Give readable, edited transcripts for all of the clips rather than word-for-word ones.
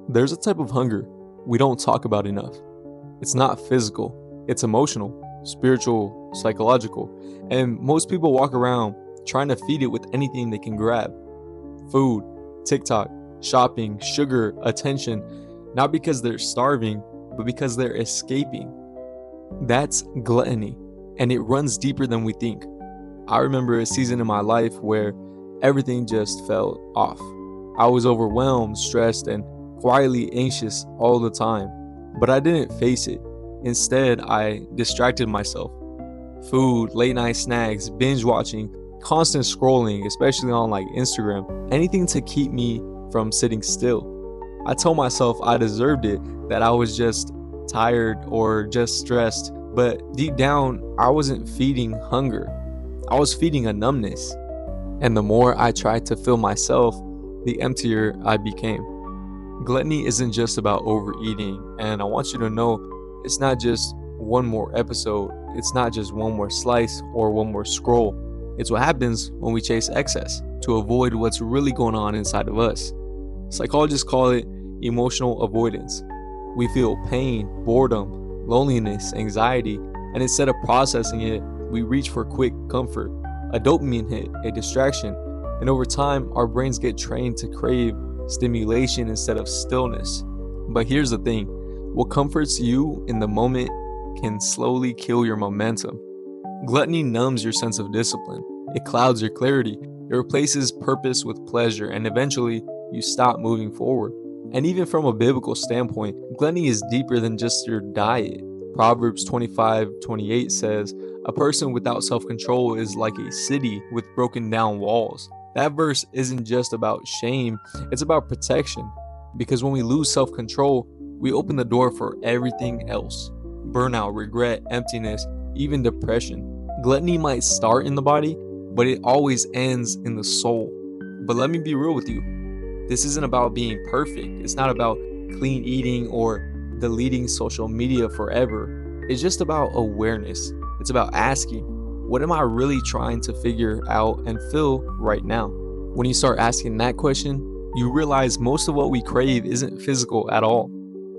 There's a type of hunger we don't talk about enough. It's not physical, it's emotional, spiritual, psychological, and most people walk around trying to feed it with anything they can grab. Food, TikTok, shopping, sugar, attention, not because they're starving, but because they're escaping. That's gluttony, and it runs deeper than we think. I remember a season in my life where everything just felt off. I was overwhelmed, stressed, and quietly anxious all the time, but I didn't face it. Instead, I distracted myself. Food, late night snacks, binge watching, constant scrolling, especially on like Instagram, anything to keep me from sitting still. I told myself I deserved it, that I was just tired or just stressed, but deep down, I wasn't feeding hunger. I was feeding a numbness. And the more I tried to fill myself, the emptier I became. Gluttony isn't just about overeating, and I want you to know it's not just one more episode, it's not just one more slice or one more scroll. It's what happens when we chase excess to avoid what's really going on inside of us. Psychologists call it emotional avoidance. We feel pain, boredom, loneliness, anxiety, and instead of processing it, we reach for quick comfort, a dopamine hit, a distraction, and over time, our brains get trained to crave stimulation instead of stillness. But here's the thing, what comforts you in the moment can slowly kill your momentum. Gluttony numbs your sense of discipline. It clouds your clarity. It replaces purpose with pleasure, and eventually you stop moving forward. And even from a biblical standpoint, gluttony is deeper than just your diet. Proverbs 25:28 says, "A person without self-control is like a city with broken down walls." That verse isn't just about shame, it's about protection. Because when we lose self-control, we open the door for everything else. Burnout, regret, emptiness, even depression. Gluttony might start in the body, but it always ends in the soul. But let me be real with you. This isn't about being perfect. It's not about clean eating or deleting social media forever. It's just about awareness. It's about asking, what am I really trying to figure out and feel right now? When you start asking that question, you realize most of what we crave isn't physical at all.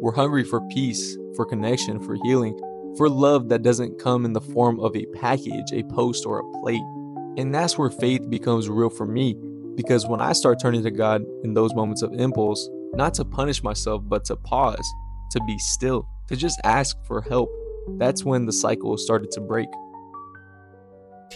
We're hungry for peace, for connection, for healing, for love that doesn't come in the form of a package, a post, or a plate. And that's where faith becomes real for me, because when I start turning to God in those moments of impulse, not to punish myself, but to pause, to be still, to just ask for help, that's when the cycle started to break.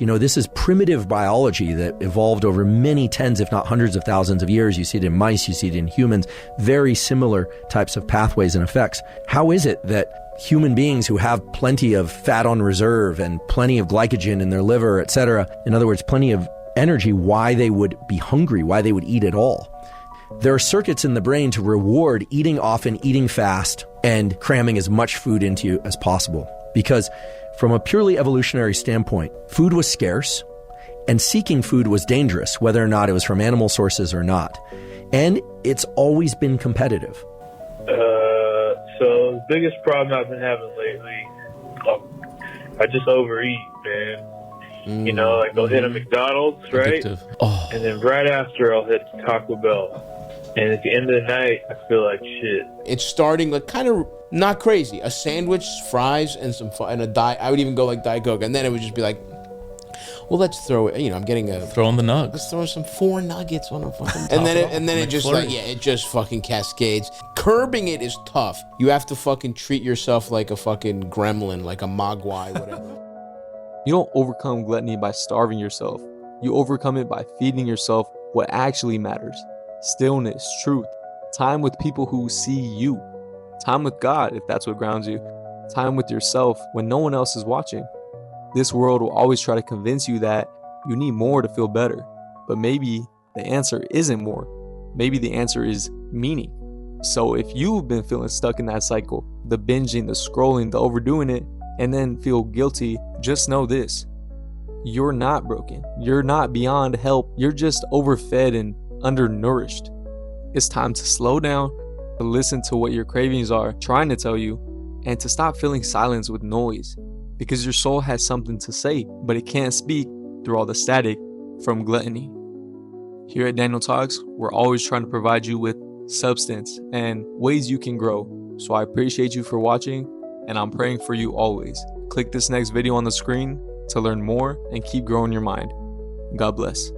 You know, this is primitive biology that evolved over many tens, if not hundreds of thousands of years. You see it in mice, you see it in humans, very similar types of pathways and effects. How is it that human beings who have plenty of fat on reserve and plenty of glycogen in their liver, etc., in other words, plenty of energy, why they would be hungry, why they would eat at all? There are circuits in the brain to reward eating often, eating fast, and cramming as much food into you as possible. Because from a purely evolutionary standpoint, food was scarce, and seeking food was dangerous, whether or not it was from animal sources or not. And it's always been competitive. So the biggest problem I've been having lately, I just overeat, man. You know, like I'll hit a McDonald's, right? Oh. And then right after I'll hit Taco Bell. And at the end of the night, I feel like shit. It's starting like kind of not crazy. A sandwich, fries, and a diet. I would even go like Diet Coke, and then it would just be like, well, let's throw it. You know, I'm getting throwing the nugs. Let's throw some 4 nuggets on a fucking. And then it just like it just fucking cascades. Curbing it is tough. You have to fucking treat yourself like a fucking gremlin, like a mogwai, whatever. You don't overcome gluttony by starving yourself. You overcome it by feeding yourself what actually matters. Stillness, truth, time with people who see you, time with God if that's what grounds you, time with yourself when no one else is watching. This world will always try to convince you that you need more to feel better, but maybe the answer isn't more. Maybe the answer is meaning. So if you've been feeling stuck in that cycle, the binging, the scrolling, the overdoing it, and then feel guilty, just know this. You're not broken. You're not beyond help. You're just overfed and undernourished. It's time to slow down, to listen to what your cravings are trying to tell you, and to stop filling silence with noise, because your soul has something to say, but it can't speak through all the static from gluttony. Here at Daniel Talks, we're always trying to provide you with substance and ways you can grow. So I appreciate you for watching, and I'm praying for you always. Click this next video on the screen to learn more and keep growing your mind. God bless.